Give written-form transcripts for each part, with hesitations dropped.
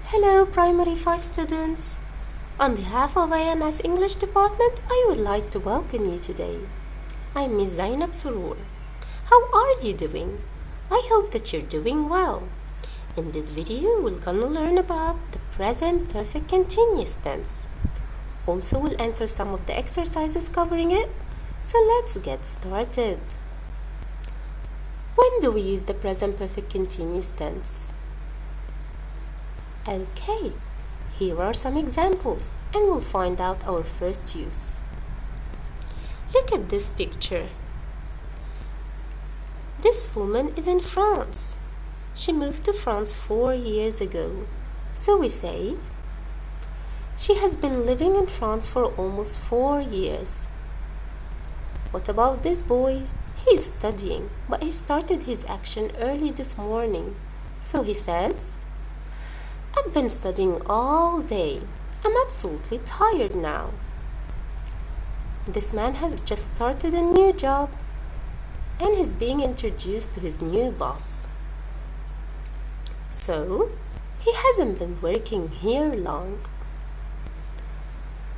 Hello Primary 5 students! On behalf of IMS English Department, I would like to welcome you today. I'm Miss Zainab Surur. How are you doing? I hope that you're doing well. In this video, we're gonna learn about the present perfect continuous tense. Also, we'll answer some of the exercises covering it. So let's get started. When do we use the present perfect continuous tense? Okay, here are some examples and we'll find out our first use. Look at this picture. This woman is in France. She moved to France 4 years ago. So we say, she has been living in France for almost 4 years. What about this boy? He is studying, but he started his action early this morning. So he says, I've been studying all day. I'm absolutely tired now. This man has just started a new job and he's being introduced to his new boss. So, he hasn't been working here long.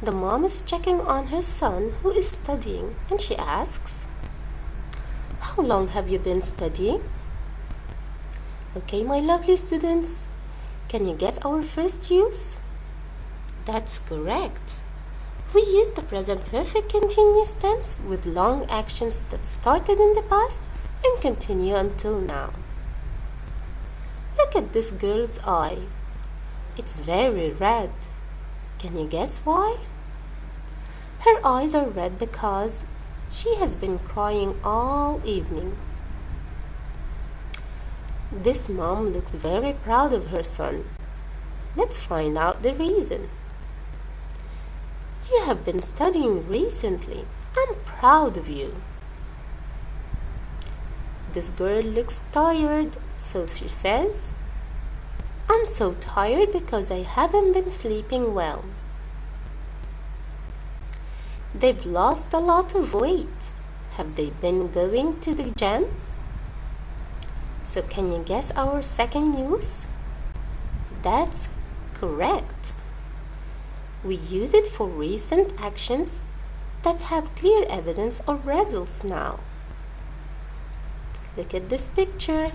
The mom is checking on her son who is studying and she asks, how long have you been studying? Okay, my lovely students. Can you guess our first use? That's correct. We use the present perfect continuous tense with long actions that started in the past and continue until now. Look at this girl's eye. It's very red. Can you guess why? Her eyes are red because she has been crying all evening. This mom looks very proud of her son. Let's find out the reason. You have been studying recently. I'm proud of you. This girl looks tired, so she says, I'm so tired because I haven't been sleeping well. They've lost a lot of weight. Have they been going to the gym? So can you guess our second use? That's correct. We use it for recent actions that have clear evidence or results now. Look at this picture.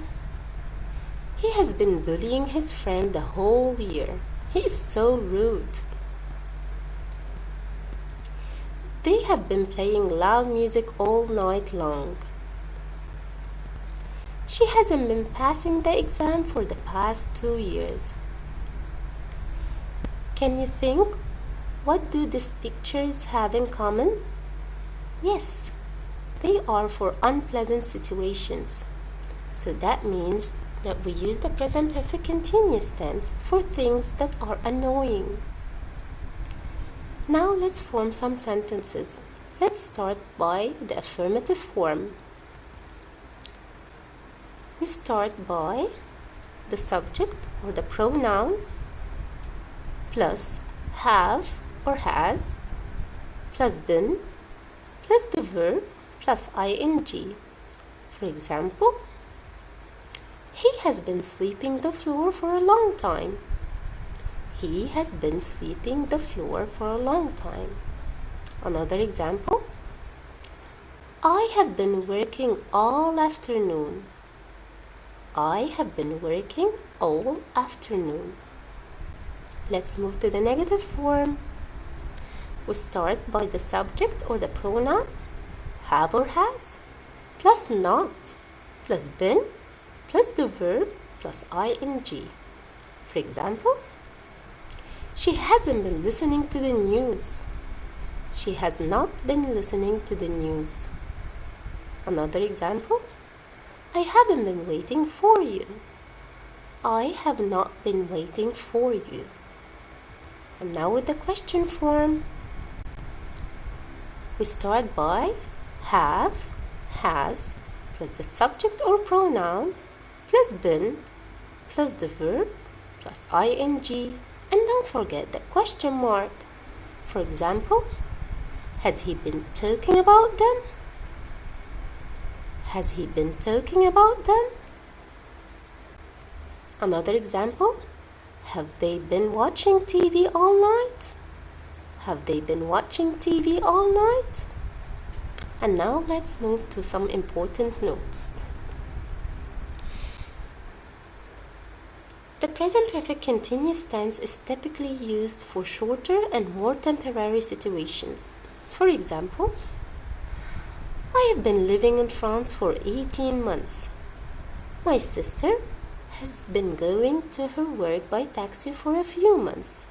He has been bullying his friend the whole year. He is so rude. They have been playing loud music all night long. She hasn't been passing the exam for the past 2 years. Can you think, what do these pictures have in common? Yes, they are for unpleasant situations. So that means that we use the present perfect continuous tense for things that are annoying. Now let's form some sentences. Let's start by the affirmative form. We start by the subject or the pronoun plus have or has plus been plus the verb plus ing. For example, he has been sweeping the floor for a long time. He has been sweeping the floor for a long time. Another example, I have been working all afternoon. I have been working all afternoon. Let's move to the negative form. We start by the subject or the pronoun have or has plus not plus been plus the verb plus ing. For example, she hasn't been listening to the news. She has not been listening to the news. Another example, I haven't been waiting for you. I have not been waiting for you. And now with the question form, we start by have, has, plus the subject or pronoun, plus been, plus the verb, plus ing, and don't forget the question mark. For example, has he been talking about them? Has he been talking about them? Another example, Have they been watching TV all night? Have they been watching TV all night? And now let's move to some important notes. The present perfect continuous tense is typically used for shorter and more temporary situations. For example, I have been living in France for 18 months. My sister has been going to her work by taxi for a few months.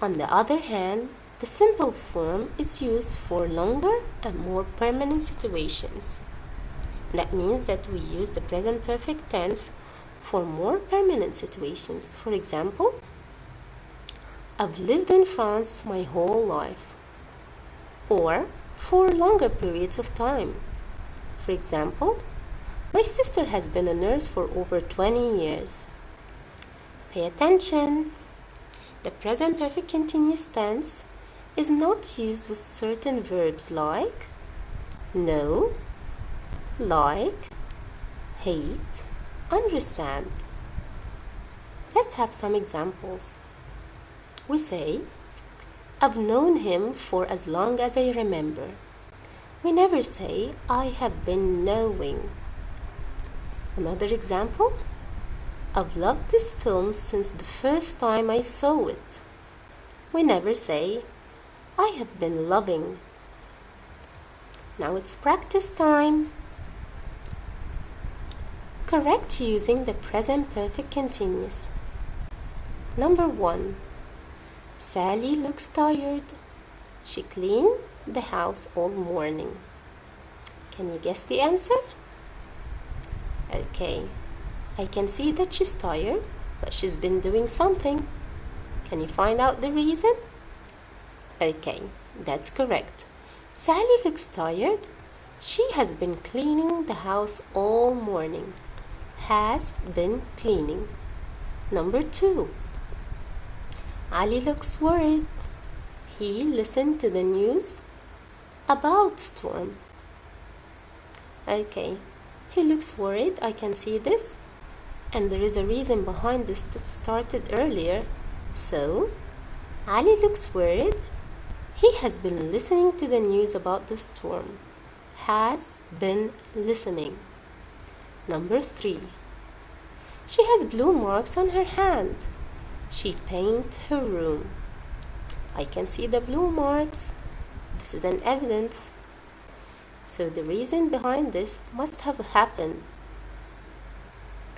On the other hand, the simple form is used for longer and more permanent situations. That means that we use the present perfect tense for more permanent situations. For example, I've lived in France my whole life, or for longer periods of time. For example, my sister has been a nurse for over 20 years. Pay attention. The present perfect continuous tense is not used with certain verbs like know, like, hate, understand. Let's have some examples. We say, I've known him for as long as I remember. We never say, I have been knowing. Another example, I've loved this film since the first time I saw it. We never say, I have been loving. Now it's practice time. Correct using the present perfect continuous. Number 1. Sally looks tired. She cleaned the house all morning. Can you guess the answer? Okay, I can see that she's tired, but she's been doing something. Can you find out the reason? Okay, that's correct. Sally looks tired. She has been cleaning the house all morning. Has been cleaning. Number 2. Ali looks worried. He listened to the news about storm. Okay, he looks worried. I can see this. And there is a reason behind this that started earlier. So, Ali looks worried. He has been listening to the news about the storm. Has been listening. Number 3. She has blue marks on her hand. She painted her room. I can see the blue marks. This is an evidence. So the reason behind this must have happened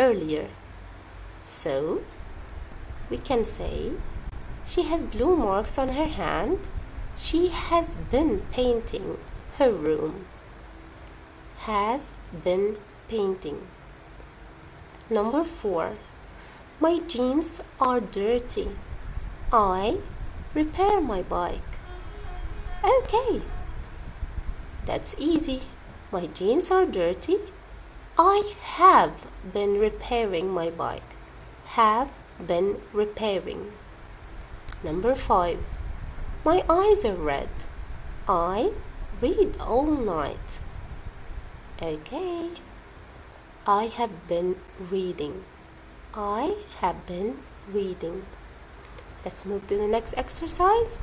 earlier. So we can say she has blue marks on her hand. She has been painting her room. Has been painting. Number 4. My jeans are dirty. I repair my bike. Okay, that's easy. My jeans are dirty. I have been repairing my bike. Have been repairing. Number 5. My eyes are red. I read all night. Okay, I have been reading. I have been reading. Let's move to the next exercise.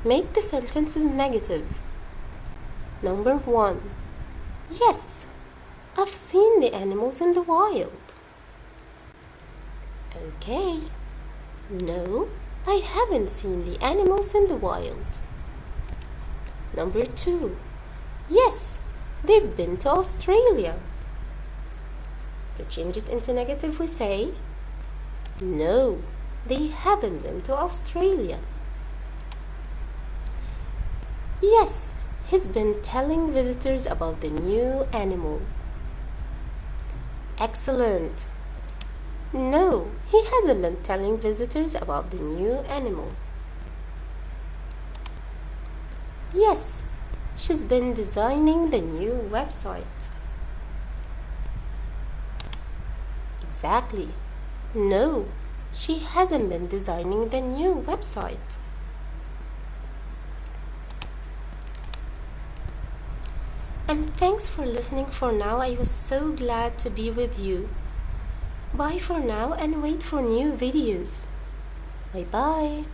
Make the sentences negative. Number 1. Yes, I've seen the animals in the wild. Okay. No, I haven't seen the animals in the wild. Number 2. Yes, they've been to Australia. To change it into negative, we say, no, they haven't been to Australia. Yes, he's been telling visitors about the new animal. Excellent. No, he hasn't been telling visitors about the new animal. Yes, she's been designing the new website. Exactly. No, she hasn't been designing the new website. And thanks for listening for now. I was so glad to be with you. Bye for now and wait for new videos. Bye bye.